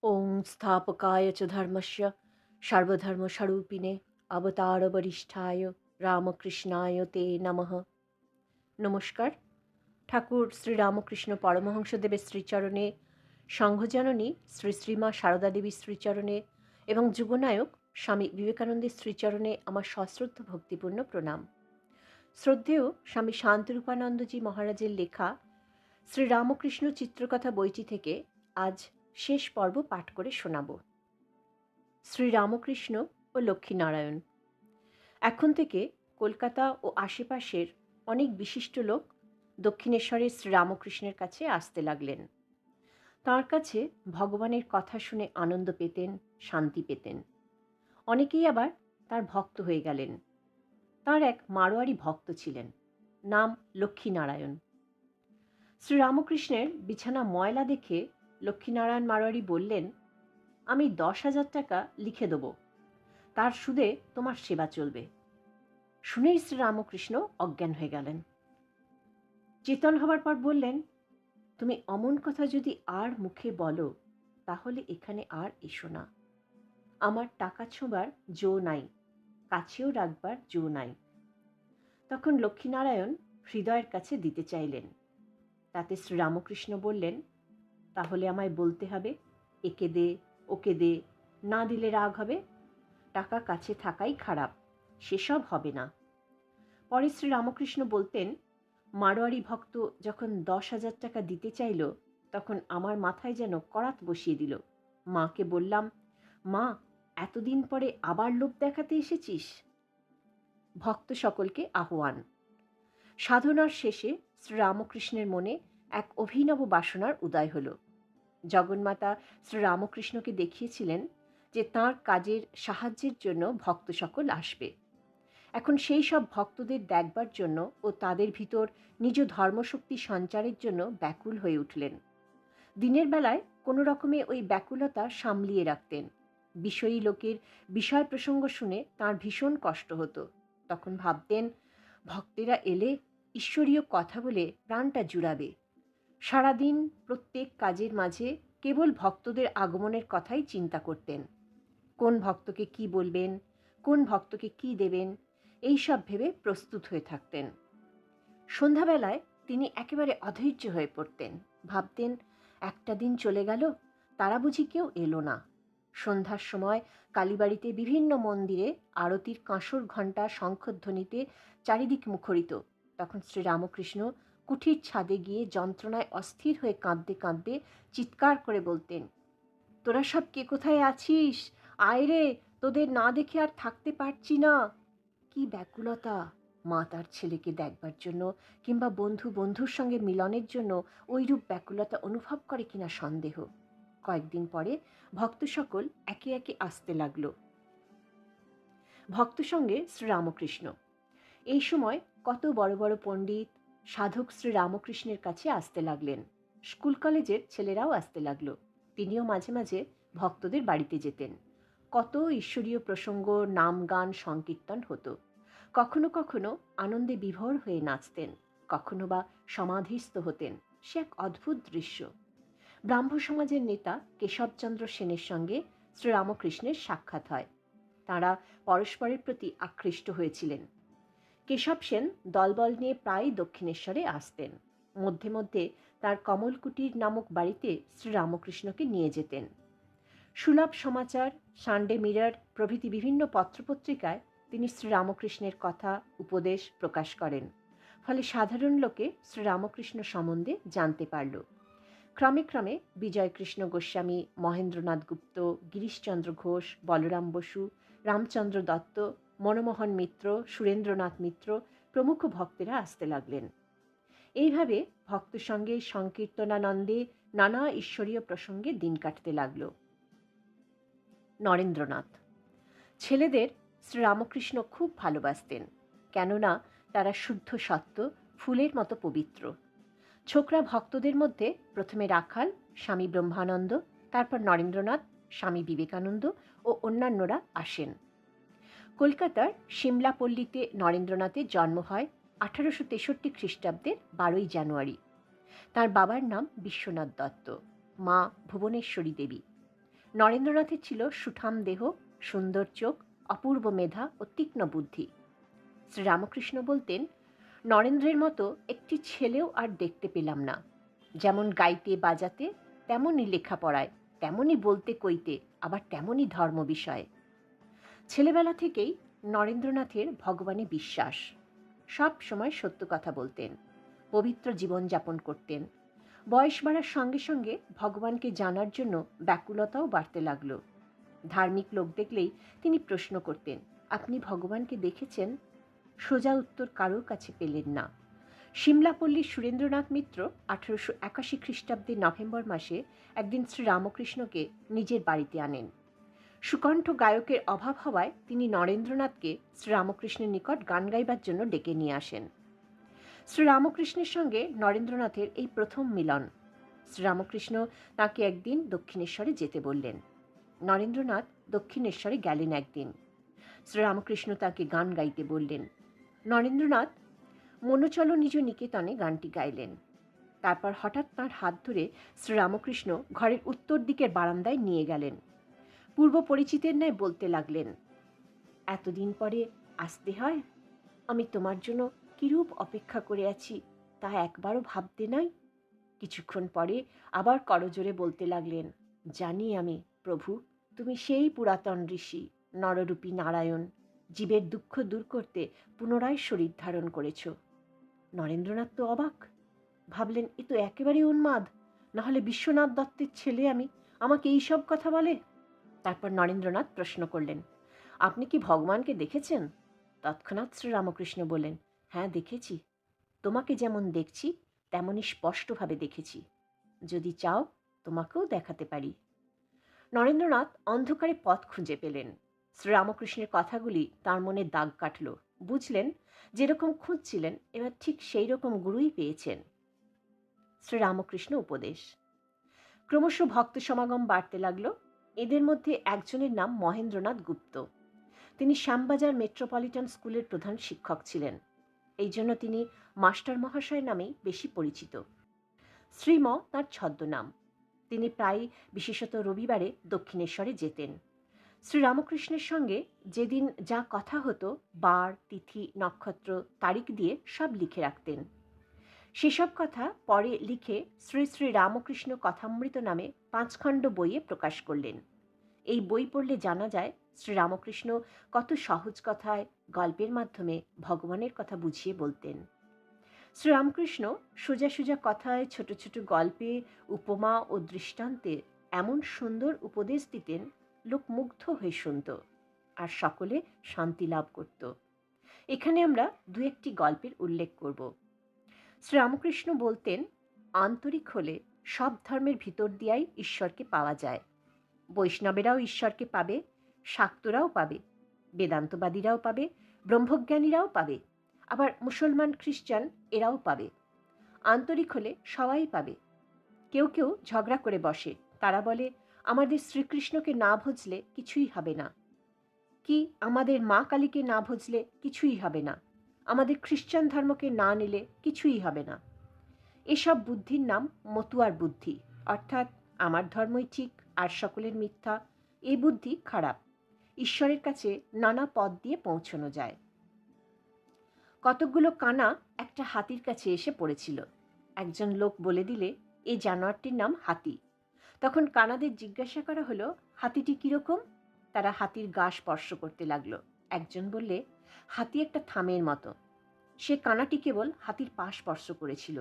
ॐ स्थापकाय च धर्मस्य सर्वधर्मस्वरूपिणे अवतारवरिष्ठाय রামকৃষ্ণায় তে নমঃ। নমস্কার। ঠাকুর শ্রী রামকৃষ্ণ পরমহংসদেবের শ্রীচরণে, সংঘজননী শ্রী শ্রীমা সারদা দেবীর শ্রীচরণে এবং যুগনায়ক স্বামী বিবেকানন্দের শ্রীচরণে আমার সশ্রদ্ধ ভক্তিপূর্ণ প্রণাম। শ্রদ্ধেয় স্বামী শান্তরূপানন্দজি মহারাজের লেখা শ্রীরামকৃষ্ণ চিত্রকথা বইটি থেকে আজ শেষ পর্ব পাঠ করে শোনাব। শ্রীরামকৃষ্ণ ও লক্ষ্মীনারায়ণ। এখন থেকে কলকাতা ও আশেপাশের অনেক বিশিষ্ট লোক দক্ষিণেশ্বরের শ্রীরামকৃষ্ণের কাছে আসতে লাগলেন। তাঁর কাছে ভগবানের কথা শুনে আনন্দ পেতেন, শান্তি পেতেন। অনেকেই আবার তার ভক্ত হয়ে গেলেন। তাঁর এক মারোয়ারি ভক্ত ছিলেন, নাম লক্ষ্মীনারায়ণ। শ্রীরামকৃষ্ণের বিছানা ময়লা দেখে লক্ষ্মীনারায়ণ মারোয়ারি বললেন, আমি 10,000 টাকা লিখে দেব, তার সুদে তোমার সেবা চলবে। শুনেই শ্রীরামকৃষ্ণ অজ্ঞান হয়ে গেলেন। চেতন হবার পর বললেন, তুমি অমন কথা যদি আর মুখে বলো তাহলে এখানে আর এসো না। আমার টাকা ছোঁবার জো নাই, কাছেও রাখবার জো নাই। তখন লক্ষ্মীনারায়ণ হৃদয়ের কাছে দিতে চাইলেন। তাতে শ্রীরামকৃষ্ণ বললেন, তাহলে আমায় বলতে হবে, একে দে, ওকে দে, না দিলে রাগ হবে। টাকা কাছে থাকাই খারাপ, সেসব হবে না। পরে শ্রীরামকৃষ্ণ বলতেন, মারোয়ারি ভক্ত যখন 10,000 টাকা দিতে চাইল তখন আমার মাথায় যেন করাত বসিয়ে দিল। মাকে বললাম, মা, এতদিন পরে আবার লোভ দেখাতে এসেছিস? ভক্ত সকলকে আহ্বান। সাধনার শেষে শ্রীরামকৃষ্ণের মনে এক অভিনব বাসনার উদয় হল। জগন্মাতা শ্রীরামকৃষ্ণকে দেখিয়েছিলেন যে তাঁর কাজের সাহায্যের জন্য ভক্ত সকল আসবে। এখন সেই সব ভক্তদের দেখবার জন্য ও তাদের ভিতর নিজ ধর্মশক্তি সঞ্চারের জন্য ব্যাকুল হয়ে উঠলেন। দিনের বেলায় কোনো রকমে ওই ব্যাকুলতা সামলিয়ে রাখতেন। বিষয়ী লোকের বিষয় প্রসঙ্গ শুনে তাঁর ভীষণ কষ্ট হতো। তখন ভাবতেন, ভক্তেরা এলে ঈশ্বরীয় কথা বলে প্রাণটা জুড়াবে। সারাদিন প্রত্যেক কাজের মাঝে কেবল ভক্তদের আগমনের কথাই চিন্তা করতেন। কোন ভক্তকে কি বলবেন, কোন ভক্তকে কি দেবেন, এই সব ভেবে প্রস্তুত হয়ে থাকতেন। সন্ধ্যাবেলায় তিনি একেবারে অধৈর্য হয়ে পড়তেন। ভাবতেন, একটা দিন চলে গেল, তারা বুঝি কেউ এলো না। সন্ধ্যার সময় কালীবাড়িতে বিভিন্ন মন্দিরে আরতির কাঁসর ঘণ্টা শঙ্খধ্বনিতে চারিদিক মুখরিত। তখন শ্রীরামকৃষ্ণ কুঠির ছাদে গিয়ে যন্ত্রণায় অস্থির হয়ে কাঁদতে কাঁদতে চিৎকার করে বলতেন, তোরা সব কে কোথায় আছিস? আয় রে, তোদের না দেখে আর থাকতে পারছি না। কি ব্যাকুলতা! মা তার ছেলেকে দেখবার জন্য কিংবা বন্ধু বন্ধুর সঙ্গে মিলনের জন্য ওইরূপ ব্যাকুলতা অনুভব করে কিনা সন্দেহ। কয়েকদিন পরে ভক্ত সকল একে একে আসতে লাগল। ভক্ত সঙ্গে শ্রীরামকৃষ্ণ। এই সময় কত বড় বড় পণ্ডিত সাধক শ্রীরামকৃষ্ণের কাছে আসতে লাগলেন। স্কুল কলেজের ছেলেরাও আসতে লাগলো। তিনিও মাঝে মাঝে ভক্তদের বাড়িতে যেতেন। কত ঈশ্বরীয় প্রসঙ্গ, নাম, গান, সংকীর্তন হতো। কখনো কখনো আনন্দে বিভোর হয়ে নাচতেন, কখনো বা সমাধিস্থ হতেন। সে এক অদ্ভুত দৃশ্য। ব্রাহ্ম সমাজের নেতা কেশবচন্দ্র সেনের সঙ্গে শ্রীরামকৃষ্ণের সাক্ষাৎ হয়। তাঁরা পরস্পরের প্রতি আকৃষ্ট হয়েছিলেন। কেশব সেন দলবল নিয়ে প্রায় দক্ষিণেশ্বরে আসতেন। মধ্যে মধ্যে তার কমলকুটির নামক বাড়িতে শ্রীরামকৃষ্ণকে নিয়ে যেতেন। সুলভ সমাচার, সানডে মিরর প্রভৃতি বিভিন্ন পত্রপত্রিকায় তিনি শ্রীরামকৃষ্ণের কথা, উপদেশ প্রকাশ করেন। ফলে সাধারণ লোকে শ্রীরামকৃষ্ণ সম্বন্ধে জানতে পারল। ক্রমে ক্রমে বিজয়কৃষ্ণ গোস্বামী, মহেন্দ্রনাথ গুপ্ত, গিরিশচন্দ্র ঘোষ, বলরাম বসু, রামচন্দ্র দত্ত, মনমোহন মিত্র, সুরেন্দ্রনাথ মিত্র প্রমুখ ভক্তেরা আসতে লাগলেন। এইভাবে ভক্ত সঙ্গে সংকীর্তনানন্দে নানা ঈশ্বরীয় প্রসঙ্গে দিন কাটতে লাগল। নরেন্দ্রনাথ। ছেলেদের শ্রীরামকৃষ্ণ খুব ভালোবাসতেন, কেননা তারা শুদ্ধ সত্য, ফুলের মতো পবিত্র। ছোকরা ভক্তদের মধ্যে প্রথমে রাখাল স্বামী ব্রহ্মানন্দ, তারপর নরেন্দ্রনাথ, স্বামী বিবেকানন্দ ও অন্যান্যরা আসেন। কলকাতার সিমলাপল্লীতে নরেন্দ্রনাথের জন্ম হয় 1863 খ্রিস্টাব্দের 12 জানুয়ারি। তার বাবার নাম বিশ্বনাথ দত্ত, মা ভুবনেশ্বরী দেবী। নরেন্দ্রনাথের ছিল সুঠাম দেহ, সুন্দর চোখ, অপূর্ব মেধা ও তীক্ষ্ণ বুদ্ধি। শ্রীরামকৃষ্ণ বলতেন, নরেন্দ্রের মতো একটি ছেলেও আর দেখতে পেলাম না। যেমন গাইতে বাজাতে, তেমনই লেখাপড়ায়, তেমনই বলতে কইতে, আবার তেমনই ধর্ম বিষয়ে। ছেলেবেলা থেকেই নরেন্দ্রনাথের ভগবানে বিশ্বাস। সব সময় সত্য কথা বলতেন, পবিত্র জীবনযাপন করতেন। বয়স বাড়ার সঙ্গে সঙ্গে ভগবানকে জানার জন্য ব্যাকুলতাও বাড়তে লাগল। ধার্মিক লোক দেখলেই তিনি প্রশ্ন করতেন, আপনি ভগবানকে দেখেছেন? সোজা উত্তর কারোর কাছে পেলেন না। সিমলাপল্লীর সুরেন্দ্রনাথ মিত্র 1881 খ্রিস্টাব্দের নভেম্বর মাসে একদিন শ্রীরামকৃষ্ণকে নিজের বাড়িতে আনেন। সুকণ্ঠ গায়কের অভাব হওয়ায় তিনি নরেন্দ্রনাথকে শ্রীরামকৃষ্ণের নিকট গান গাইবার জন্য ডেকে নিয়ে আসেন। শ্রীরামকৃষ্ণের সঙ্গে নরেন্দ্রনাথের এই প্রথম মিলন। শ্রীরামকৃষ্ণ তাঁকে একদিন দক্ষিণেশ্বরে যেতে বললেন। নরেন্দ্রনাথ দক্ষিণেশ্বরে গেলেন একদিন। শ্রীরামকৃষ্ণ তাঁকে গান গাইতে বললেন। নরেন্দ্রনাথ মনোচল নিজ নিকেতনে গানটি গাইলেন। তারপর হঠাৎ তাঁর হাত ধরে শ্রীরামকৃষ্ণ ঘরের উত্তর দিকের বারান্দায় নিয়ে গেলেন। পূর্ব পরিচিতের ন্যায় বলতে লাগলেন, এতদিন পরে আসতে হয়? আমি তোমার জন্য কিরূপ অপেক্ষা করে আছি তা একবারও ভাবতে নাই। কিছুক্ষণ পরে আবার করজোরে বলতে লাগলেন, জানি আমি প্রভু, তুমি সেই পুরাতন ঋষি, নররূপী নারায়ণ, জীবের দুঃখ দূর করতে পুনরায় শরীর ধারণ করেছ। নরেন্দ্রনাথ তো অবাক, ভাবলেন এ তো একেবারে উন্মাদ, নাহলে বিশ্বনাথ দত্তের ছেলে আমি, আমাকে এইসব কথা বলে। তারপর নরেন্দ্রনাথ প্রশ্ন করলেন, আপনি কি ভগবানকে দেখেছেন? তৎক্ষণাৎ শ্রীরামকৃষ্ণ বললেন, হ্যাঁ দেখেছি, তোমাকে যেমন দেখছি তেমনই স্পষ্টভাবে দেখেছি। যদি চাও তোমাকেও দেখাতে পারি। নরেন্দ্রনাথ অন্ধকারে পথ খুঁজে পেলেন। শ্রীরামকৃষ্ণের কথাগুলি তার মনে দাগ কাটল। বুঝলেন যেরকম খুঁজছিলেন এবার ঠিক সেই রকম গুরুই পেয়েছেন। শ্রীরামকৃষ্ণ উপদেশ। ক্রমশ ভক্ত সমাগম বাড়তে লাগলো। এদের মধ্যে একজনের নাম মহেন্দ্রনাথ গুপ্ত। তিনি শ্যামবাজার মেট্রোপলিটন স্কুলের প্রধান শিক্ষক ছিলেন। এই জন্য তিনি মাস্টার মহাশয় নামেই বেশি পরিচিত। শ্রীম তাঁর ছদ্মনাম। তিনি প্রায়, বিশেষত রবিবারে, দক্ষিণেশ্বরে যেতেন। শ্রীরামকৃষ্ণের সঙ্গে যেদিন যা কথা হতো বার, তিথি, নক্ষত্র, তারিখ দিয়ে সব লিখে রাখতেন। সেসব কথা পরে লিখে শ্রী শ্রী রামকৃষ্ণ কথামৃত নামে 5 খণ্ড বইয়ে প্রকাশ করলেন। এই বই পড়লে জানা যায় শ্রীরামকৃষ্ণ কত সহজ কথায়, গল্পের মাধ্যমে ভগবানের কথা বুঝিয়ে বলতেন। শ্রীরামকৃষ্ণ সোজা সোজা কথায়, ছোট ছোট গল্পে, উপমা ও দৃষ্টান্তে এমন সুন্দর উপদেশ দিতেন, লোক মুগ্ধ হয়ে শুনত আর সকলে শান্তি লাভ করত। এখানে আমরা দু একটি গল্পের উল্লেখ করব। শ্রীরামকৃষ্ণ বলতেন, আন্তরিক হলে সব ধর্মের ভিতর দিয়াই ঈশ্বরকে পাওয়া যায়। বৈষ্ণবেরাও ঈশ্বরকে পাবে, শাক্তরাও পাবে, বেদান্তবাদীরাও পাবে, ব্রহ্মজ্ঞানীরাও পাবে, আবার মুসলমান, খ্রিস্টান এরাও পাবে। আন্তরিক হলে সবাই পাবে। কেউ কেউ ঝগড়া করে বসে। তারা বলে, আমাদের শ্রীকৃষ্ণকে না ভজলে কিছুই হবে না, কি আমাদের মা কালীকে না ভজলে কিছুই হবে না, আমাদের খ্রিস্টান ধর্মকে না নিলে কিছুই হবে না। এসব বুদ্ধির নাম মতুয়ার বুদ্ধি, অর্থাৎ আমার ধর্মই ঠিক আর সকলের মিথ্যা। এই বুদ্ধি খারাপ। ঈশ্বরের কাছে নানা পথ দিয়ে পৌঁছানো যায়। কতকগুলো কানা একটা হাতির কাছে এসে পড়েছিল। একজন লোক বলে দিলে, এই জানোয়ারটির নাম হাতি। তখন কানাদের জিজ্ঞাসা করা হলো, হাতিটি কিরকম? তারা হাতির গা স্পর্শ করতে লাগলো। একজন বললে, হাতি একটা থামের মতো। সে কানাটি কেবল হাতির পা স্পর্শ করেছিল।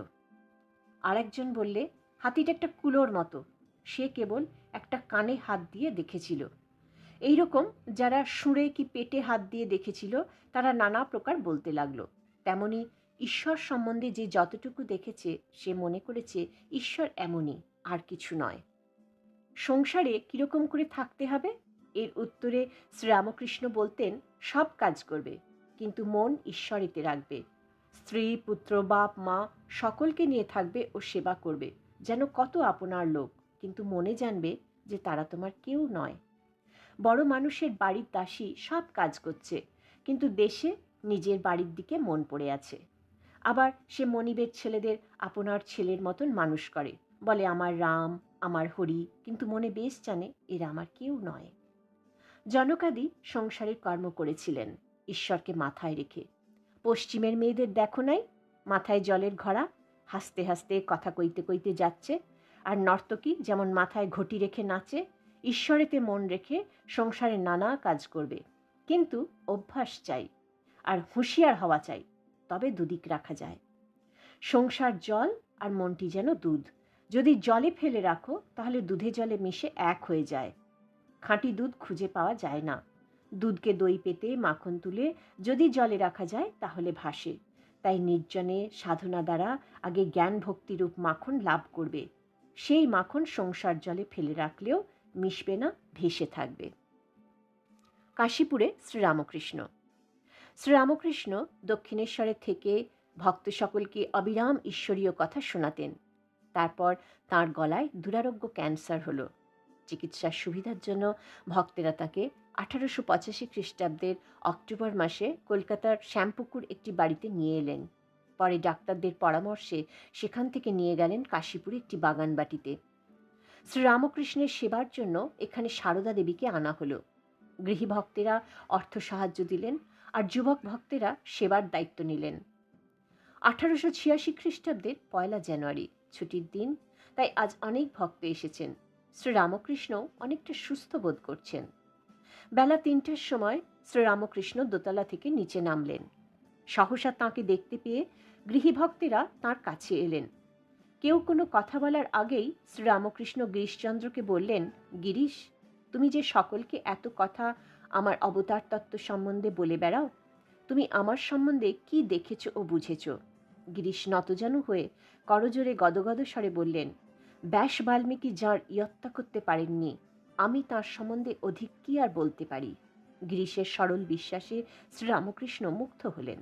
আর একজন বললে, হাতিটা একটা কুলোর মতো। সে কেবল একটা কানে হাত দিয়ে দেখেছিল। এই রকম যারা সুরে কি পেটে হাত দিয়ে দেখেছিল তারা নানা প্রকার বলতে লাগলো। তেমনি ঈশ্বর সম্বন্ধে যে যতটুকু দেখেছে সে মনে করেছে ঈশ্বর এমনই, আর কিছু নয়। সংসারে কিরকম করে থাকতে হবে? এর উত্তরে শ্রীরামকৃষ্ণ বলতেন, সব কাজ করবে, কিন্তু মন ঈশ্বরেতে রাখবে। স্ত্রী, পুত্র, বাপ, মা সকলকে নিয়ে থাকবে ও সেবা করবে, যেন কত আপনার লোক, কিন্তু মনে জানবে যে তারা তোমার কেউ নয়। বড় মানুষের বাড়ির দাসী সব কাজ করছে, কিন্তু দেশে নিজের বাড়ির দিকে মন পড়ে আছে। আবার সে মনিবের ছেলেদের আপনার ছেলের মতন মানুষ করে, বলে আমার রাম, আমার হরি, কিন্তু মনে বেশ জানে এরা আমার কেউ নয়। জনকাদি সংসারের কর্ম করেছিলেন ঈশ্বরকে মাথায় রেখে। পশ্চিমের মেয়েদের দেখো নাই, মাথায় জলের ঘড়া, হাসতে হাসতে কথা কইতে কইতে যাচ্ছে, আর নর্তকী যেমন মাথায় ঘটি রেখে নাচে, ঈশ্বরেতে মন রেখে সংসারে নানা কাজ করবে। কিন্তু অভ্যাস চাই, আর হুঁশিয়ার হওয়া চাই, তবে দুদিক রাখা যায়। সংসার জল, আর মনটি যেন দুধ। যদি জলে ফেলে রাখো তাহলে দুধে জলে মিশে এক হয়ে যায়। খাঁটি দুধ খুঁজে পাওয়া যায় না। দুধকে দই পেতে মাখন তুলে যদি জলে রাখা যায় তাহলে ভাসে। তাই নির্জনে সাধনা দ্বারা আগে জ্ঞান ভক্তিরূপ মাখন লাভ করবে। সেই মাখন সংসার জলে ফেলে রাখলেও মিশবে না, ভেসে থাকবে। কাশীপুরে শ্রীরামকৃষ্ণ। শ্রীরামকৃষ্ণ দক্ষিণেশ্বরে থেকে ভক্ত সকলকে অবিরাম ঈশ্বরীয় কথা শোনাতেন। তারপর তাঁর গলায় দুরারোগ্য ক্যান্সার হলো। চিকিৎসার সুবিধার জন্য ভক্তেরা তাকে 1885 খ্রিস্টাব্দের অক্টোবর মাসে কলকাতার শ্যামপুকুর একটি বাড়িতে নিয়ে এলেন। পরে ডাক্তারদের পরামর্শে সেখান থেকে নিয়ে গেলেন কাশীপুরে একটি বাগান বাটিতে। শ্রীরামকৃষ্ণের সেবার জন্য এখানে সারদা দেবীকে আনা হলো। গৃহী ভক্তেরা অর্থ সাহায্য দিলেন, আর যুবক ভক্তেরা সেবার দায়িত্ব নিলেন। 1886 খ্রিস্টাব্দের 1 জানুয়ারি ছুটির দিন, তাই আজ অনেক ভক্ত এসেছেন। শ্রীরামকৃষ্ণ অনেকটা সুস্থ বোধ করছেন। বেলা 3টার সময় শ্রীরামকৃষ্ণ দোতলা থেকে নিচে নামলেন। সহসা তাঁকে দেখতে পেয়ে গৃহী ভক্তেরা তাঁর কাছে এলেন। কেউ কোনো কথা বলার আগেই শ্রীরামকৃষ্ণ গিরিশচন্দ্রকে বললেন, গিরিশ, তুমি যে সকলকে এত কথা আমার অবতার তত্ত্ব সম্বন্ধে বলে বেড়াও, তুমি আমার সম্বন্ধে কি দেখেছ ও বুঝেছ? গিরিশ নতজানু হয়ে করজোরে গদগদ স্বরে বললেন, ব্যাস বাল্মীকি যাঁর ইয়ত্তা করতে পারেননি, আমি তাঁর সম্বন্ধে অধিক কি আর বলতে পারি? গিরিশের সরল বিশ্বাসে শ্রীরামকৃষ্ণ মুগ্ধ হলেন।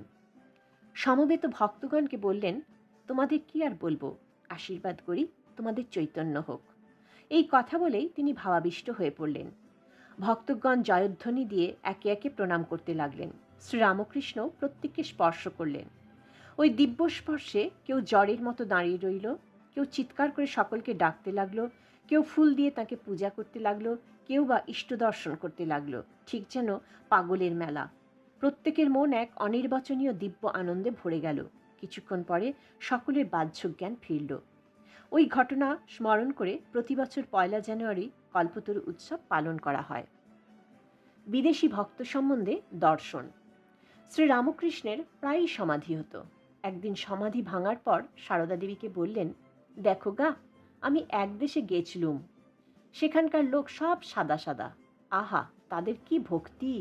সমবেত ভক্তগণকে বললেন, তোমাদের কি আর বলবো, আশীর্বাদ করি তোমাদের চৈতন্য হোক। এই কথা বলেই তিনি ভাবাবিষ্ট হয়ে পড়লেন। ভক্তগণ জয়ধ্বনি দিয়ে একে একে প্রণাম করতে লাগলেন। শ্রীরামকৃষ্ণ প্রত্যেককে স্পর্শ করলেন। ওই দিব্য স্পর্শে কেউ জ্বরের মতো দাঁড়িয়ে রইল, কেউ চিৎকার করে সকলকে ডাকতে লাগলো, কেউ ফুল দিয়ে তাকে পূজা করতে লাগলো, কেউ বা ইষ্ট দর্শন করতে লাগলো, ঠিক যেন পাগলের মেলা। প্রত্যেকের মন এক অনির্বচনীয় দিব্য আনন্দে ভরে গেল। কিছুক্ষণ পরে সকলের বাহ্যজ্ঞান ফিরল। ওই ঘটনা স্মরণ করে প্রতি বছর 1 জানুয়ারি কল্পতরু উৎসব পালন করা হয়। বিদেশি ভক্ত সম্বন্ধে দর্শন। শ্রীরামকৃষ্ণের প্রায়ই সমাধি হতো। একদিন সমাধি ভাঙার পর সারদা দেবীকে বললেন, দেখো গা, আমি এক দেশে গেছিলুম, সেখানকার লোক সব সাদা সাদা, আহা তাদের কি ভক্তি!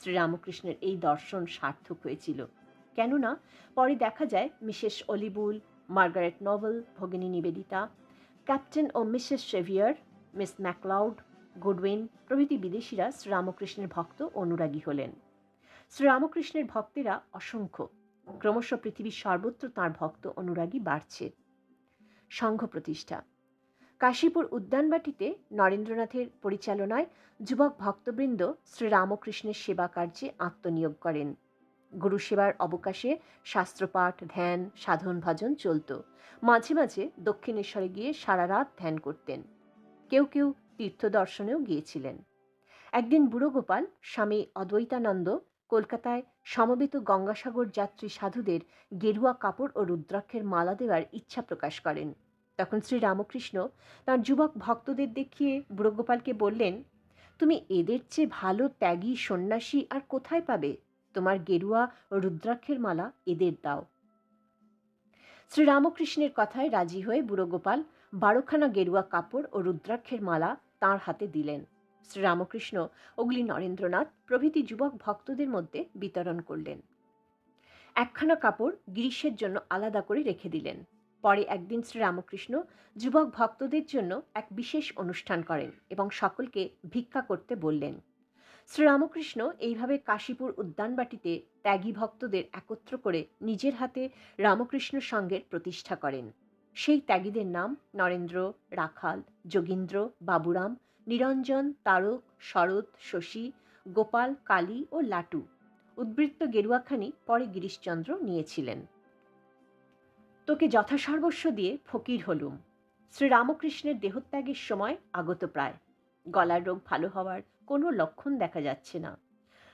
শ্রীরামকৃষ্ণের এই দর্শন সার্থক হয়েছিল। কেননা পরে দেখা যায় মিসেস অলিবুল, মার্গারেট নভেল, ভগিনী নিবেদিতা, ক্যাপ্টেন ও Mrs Sevier, Miss MacLeod, Goodwin প্রভৃতি বিদেশিরা শ্রীরামকৃষ্ণের ভক্ত অনুরাগী হলেন। শ্রীরামকৃষ্ণের ভক্তেরা অসংখ্য। ক্রমশ পৃথিবীর সর্বত্র তাঁর ভক্ত অনুরাগী বাড়ছে। সংঘ প্রতিষ্ঠা। কাশীপুর উদ্যানবাটিতে নরেন্দ্রনাথের পরিচালনায় যুবক ভক্তবৃন্দ শ্রীরামকৃষ্ণের সেবা কার্যে আত্মনিয়োগ করেন। গুরু সেবার অবকাশে শাস্ত্রপাঠ, ধ্যান, সাধন ভজন চলত। মাঝে মাঝে দক্ষিণেশ্বরে গিয়ে সারা রাত ধ্যান করতেন। কেউ কেউ তীর্থ দর্শনেও গিয়েছিলেন। একদিন বুড়ো গোপাল স্বামী অদ্বৈতানন্দ কলকাতায় সমবেত গঙ্গাসাগর যাত্রী সাধুদের গেরুয়া কাপড় ও রুদ্রাক্ষের মালা দেওয়ার ইচ্ছা প্রকাশ করেন। তখন শ্রীরামকৃষ্ণ তাঁর যুবক ভক্তদের দেখিয়ে বুড়ো গোপালকে বললেন, তুমি এদের চেয়ে ভালো ত্যাগী সন্ন্যাসী আর কোথায় পাবে? তোমার গেরুয়া ও রুদ্রাক্ষের মালা এদের দাও। শ্রীরামকৃষ্ণের কথায় রাজি হয়ে বুড়ো গোপাল 12খানা গেরুয়া কাপড় ও রুদ্রাক্ষের মালা তাঁর হাতে দিলেন। শ্রীরামকৃষ্ণ ওগুলি নরেন্দ্রনাথ প্রভৃতি যুবক ভক্তদের মধ্যে বিতরণ করলেন। 1খানা কাপড় গিরিশের জন্য আলাদা করে রেখে দিলেন। পরে একদিন শ্রীরামকৃষ্ণ যুবক ভক্তদের জন্য এক বিশেষ অনুষ্ঠান করেন এবং সকলকে ভিক্ষা করতে বললেন। শ্রীরামকৃষ্ণ এইভাবে কাশীপুর উদ্যানবাটিতে ত্যাগী ভক্তদের একত্র করে নিজের হাতে রামকৃষ্ণ সংঘের প্রতিষ্ঠা করেন। সেই ত্যাগীদের নাম নরেন্দ্র, রাখাল, যোগীন্দ্র, বাবুরাম, নিরঞ্জন, তারক, শরৎ, শশী, গোপাল, কালী ও লাটু। উদ্বৃত্ত গেরুয়াখানি পরে গিরিশচন্দ্র নিয়েছিলেন। তোকে যথাসর্বস্ব দিয়ে ফকির হলুম। শ্রীরামকৃষ্ণের দেহত্যাগের সময় আগত প্রায়। গলার রোগ ভালো হওয়ার কোনো লক্ষণ দেখা যাচ্ছে না।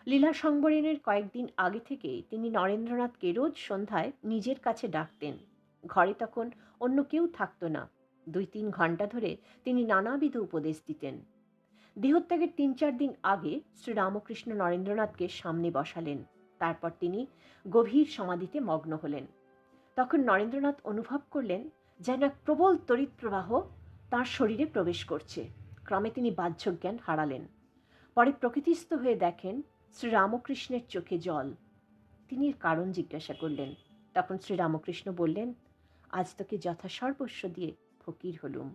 লীলা সংবরণের কয়েকদিন আগে থেকে তিনি নরেন্দ্রনাথকে রোজ সন্ধ্যায় নিজের কাছে ডাকতেন। ঘরে তখন অন্য কেউ থাকতো না। 2-3 ঘণ্টা ধরে তিনি নানাবিধ উপদেশ দিতেন। দেহত্যাগের 3-4 দিন আগে শ্রীরামকৃষ্ণ নরেন্দ্রনাথকে সামনে বসালেন। তারপর তিনি গভীর সমাধিতে মগ্ন হলেন। তখন নরেন্দ্রনাথ অনুভব করলেন যেন এক প্রবল তড়িৎ প্রবাহ তাঁর শরীরে প্রবেশ করছে। ক্রমে তিনি বাহ্যজ্ঞান হারালেন। পরে প্রকৃতিস্থ হয়ে দেখেন শ্রীরামকৃষ্ণের চোখে জল। তিনি এর কারণ জিজ্ঞাসা করলেন। তখন শ্রীরামকৃষ্ণ বললেন, আজ তোকে যথাসর্বস্ব দিয়ে ফকির হলুম।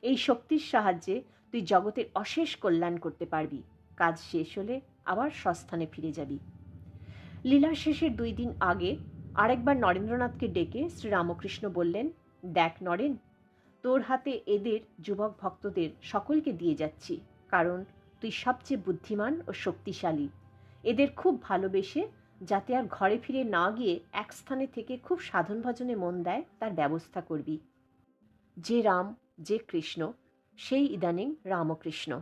এই শক্তির সাহায্যে তুই জগতের অশেষ কল্যাণ করতে পারবি। কাজ শেষ হলে আবার স্বস্থানে ফিরে যাবি। লীলা শেষের 2 দিন আগে আরেকবার নরেন্দ্রনাথকে ডেকে শ্রীরামকৃষ্ণ বললেন, দেখ নরেন, তোর হাতে এদের যুবক ভক্তদের সকলকে দিয়ে যাচ্ছি, কারণ তুই সবচেয়ে বুদ্ধিমান ও শক্তিশালী। এদের খুব ভালোবেসে যাতে আর ঘরে ফিরে না গিয়ে এক স্থানে থেকে খুব সাধন ভজনে মন দেয় তার ব্যবস্থা করবি। যে রাম, যে কৃষ্ণ, সেই ইদানিং রামকৃষ্ণ।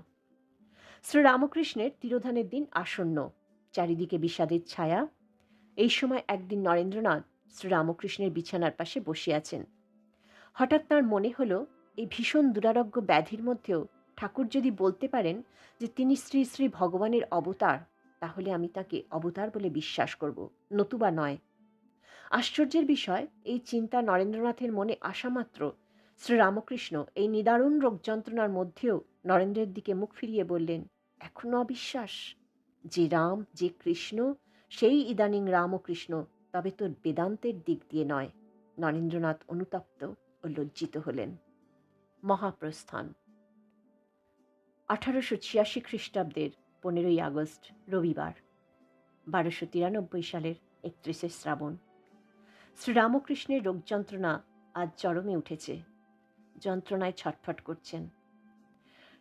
শ্রীরামকৃষ্ণের তিরোধানের দিন আসন্ন। চারিদিকে বিষাদের ছায়া। এই সময় একদিন নরেন্দ্রনাথ শ্রীরামকৃষ্ণের বিছানার পাশে বসে আছেন। হঠাৎ তাঁর মনে হলো, এই ভীষণ দুরারোগ্য ব্যাধির মধ্যেও ঠাকুর যদি বলতে পারেন যে তিনি শ্রী শ্রী ভগবানের অবতার, তাহলে আমি তাকে অবতার বলে বিশ্বাস করব, নতুবা নয়। আশ্চর্যের বিষয়, এই চিন্তা নরেন্দ্রনাথের মনে আসা মাত্র শ্রীরামকৃষ্ণ এই নিদারুণ রোগ যন্ত্রণার মধ্যেও নরেন্দ্রের দিকে মুখ ফিরিয়ে বললেন, এখনো অবিশ্বাস? যে রাম, যে কৃষ্ণ, সেই ইদানিং রামকৃষ্ণ, তবে তোর বেদান্তের দিক দিয়ে নয়। নরেন্দ্রনাথ অনুতপ্ত ও লজ্জিত হলেন। মহাপ্রস্থান। 1886 খ্রিস্টাব্দের 15ই আগস্ট, রবিবার, 1293 সালের 31শে শ্রাবণ। শ্রীরামকৃষ্ণের রোগ যন্ত্রণা আজ চরমে উঠেছে। যন্ত্রণায় ছটফট করছেন।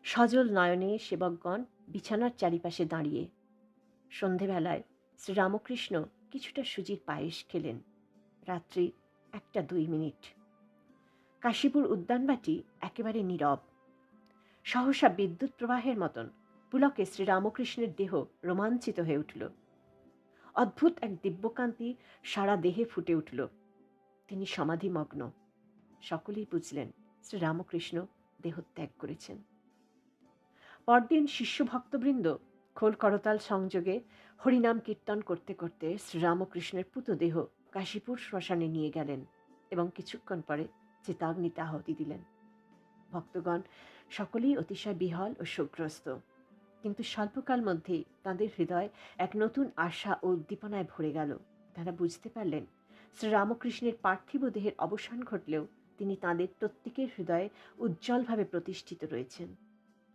সজল নয়নে সেবকগণ বিছানার চারিপাশে দাঁড়িয়ে। সন্ধেবেলায় শ্রীরামকৃষ্ণ কিছুটা সুজির পায়েস খেলেন। রাত্রি 1-2 কাশীপুর উদ্যানবাটি একেবারে নীরব। সহসা বিদ্যুৎ প্রবাহের মতন পুলকে শ্রীরামকৃষ্ণের দেহ রোমাঞ্চিত হয়ে উঠল। অদ্ভুত এক দিব্যকান্তি সারা দেহে ফুটে উঠল। তিনি সমাধিমগ্ন। সকলেই বুঝলেন শ্রীরামকৃষ্ণ দেহত্যাগ করেছেন। পরদিন শিষ্য ভক্তবৃন্দ খোল করতাল সংযোগে হরিনাম কীর্তন করতে করতে শ্রীরামকৃষ্ণের পুতদেহ কাশীপুর শ্মশানে নিয়ে গেলেন এবং কিছুক্ষণ পরে চিতাগ্নিতে আহুতি দিলেন। ভক্তগণ সকলেই অতিশয় বিহ্বল ও শোকগ্রস্ত, কিন্তু স্বল্পকাল মধ্যেই তাঁদের হৃদয় এক নতুন আশা ও উদ্দীপনায় ভরে গেল। তারা বুঝতে পারলেন শ্রীরামকৃষ্ণের পার্থিব দেহের অবসান ঘটলেও তিনি তাঁদের প্রত্যেকের হৃদয়ে উজ্জ্বলভাবে প্রতিষ্ঠিত রয়েছেন।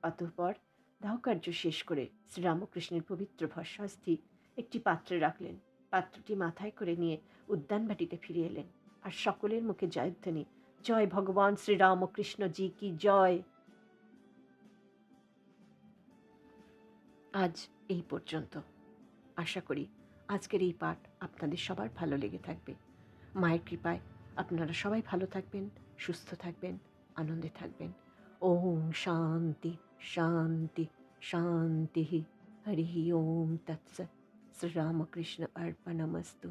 অতঃপর দাহকার্য শেষ করে শ্রীরামকৃষ্ণের পবিত্র ভস্মাস্থি একটি পাত্রে রাখলেন। পাত্রটি মাথায় করে নিয়ে উদ্যানবাটিতে ফিরে এলেন, আর সকলের মুখে জয়ধ্বনি, জয় ভগবান শ্রীরামকৃষ্ণ জি কি জয়। আজ এই পর্যন্ত। আশা করি আজকের এই পাঠ আপনাদের সবার ভালো লেগে থাকবে। মায়ের কৃপায় আপনারা সবাই ভালো থাকবেন, সুস্থ থাকবেন, আনন্দে থাকবেন। ওম শান্তি শান্তি শান্তি। হরি ওম তৎসৎ। শ্রীরামকৃষ্ণ অর্পণমস্তু।